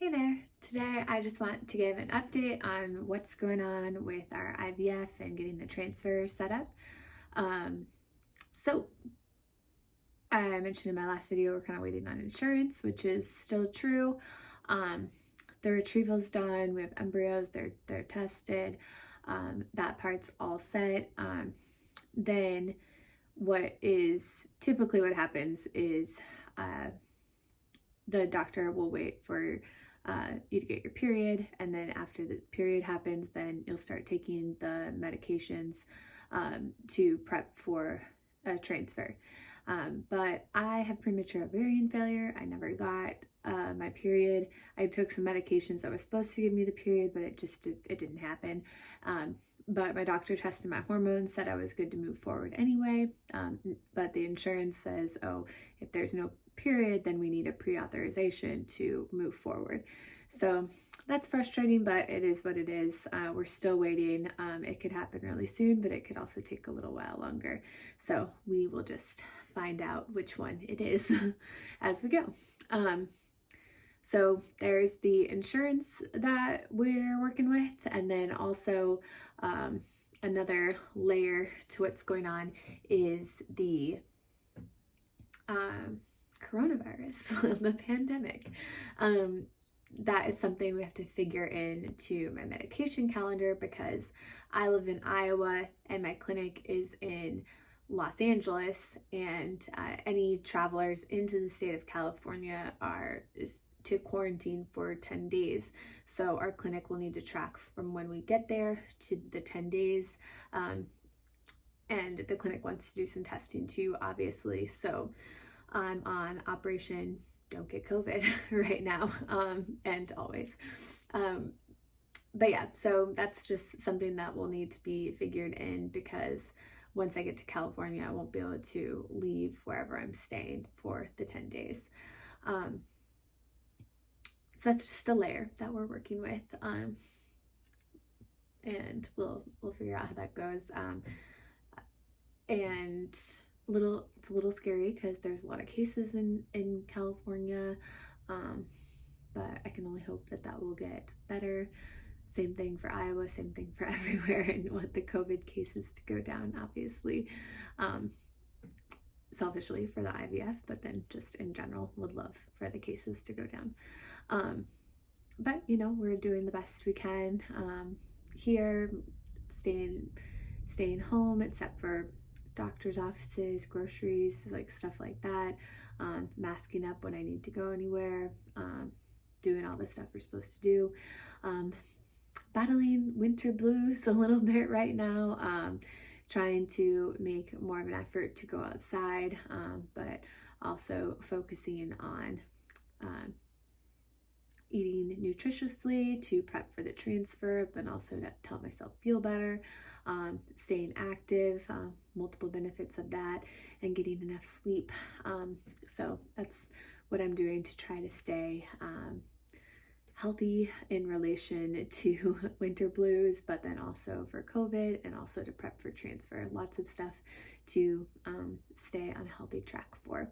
Hey there! Today I just want to give an update on what's going on with our IVF and getting the transfer set up. So I mentioned in my last video we're kind of waiting on insurance, which is still true. The retrieval's done, we have embryos, they're tested, that part's all set. Then what happens is the doctor will wait for you to get your period, and then after the period happens, then you'll start taking the medications to prep for a transfer. But I have premature ovarian failure. I never got my period. I took some medications that were supposed to give me the period, but it didn't happen. But my doctor tested my hormones, said I was good to move forward anyway. But the insurance says, oh, if there's no period, then we need a pre-authorization to move forward. So that's frustrating, but it is what it is. We're still waiting. It could happen really soon, but it could also take a little while longer. So we will just find out which one it is as we go. So there's the insurance that we're working with, and then also another layer to what's going on is the coronavirus, the pandemic. That is something we have to figure into my medication calendar, because I live in Iowa and my clinic is in Los Angeles, and any travelers into the state of California are to quarantine for 10 days. So our clinic will need to track from when we get there to the 10 days. And the clinic wants to do some testing too, obviously. So I'm on Operation Don't Get COVID right now, and always. But yeah, so that's just something that will need to be figured in, because once I get to California, I won't be able to leave wherever I'm staying for the 10 days. So that's just a layer that we're working with, and we'll figure out how that goes. And it's a little scary because there's a lot of cases in California, but I can only hope that will get better. Same thing for Iowa, same thing for everywhere, and want the COVID cases to go down, obviously. Selfishly for the IVF, but then just in general would love for the cases to go down. But you know, we're doing the best we can here, staying home, except for doctor's offices, groceries, like stuff like that, masking up when I need to go anywhere, doing all the stuff we're supposed to do, battling winter blues a little bit right now, trying to make more of an effort to go outside, but also focusing on eating nutritiously to prep for the transfer, but then also to help myself feel better, staying active, multiple benefits of that, and getting enough sleep. So that's what I'm doing to try to stay healthy in relation to winter blues, but then also for COVID, and also to prep for transfer. Lots of stuff to stay on a healthy track for.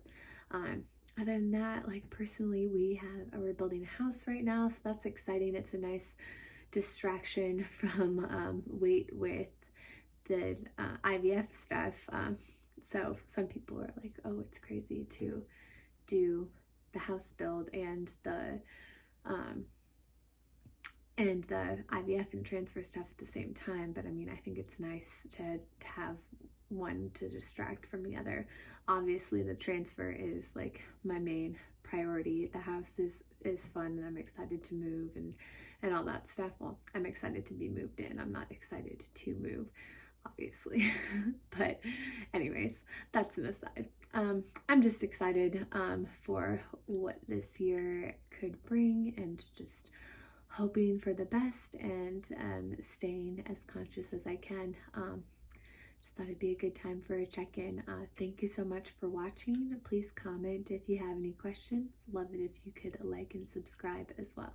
Other than that, like personally, we're building a house right now, so that's exciting. It's a nice distraction from weight with the IVF stuff. So some people are like, oh, it's crazy to do the house build and the IVF and transfer stuff at the same time. But I mean, I think it's nice to have one to distract from the other. Obviously the transfer is like my main priority. The house is fun, and I'm excited to move and all that stuff. Well, I'm excited to be moved in. I'm not excited to move, obviously. But anyways, that's an aside. I'm just excited for what this year could bring, and just hoping for the best, and staying as conscious as I can. Just thought it'd be a good time for a check-in. Thank you so much for watching. Please comment if you have any questions. Love it if you could like and subscribe as well.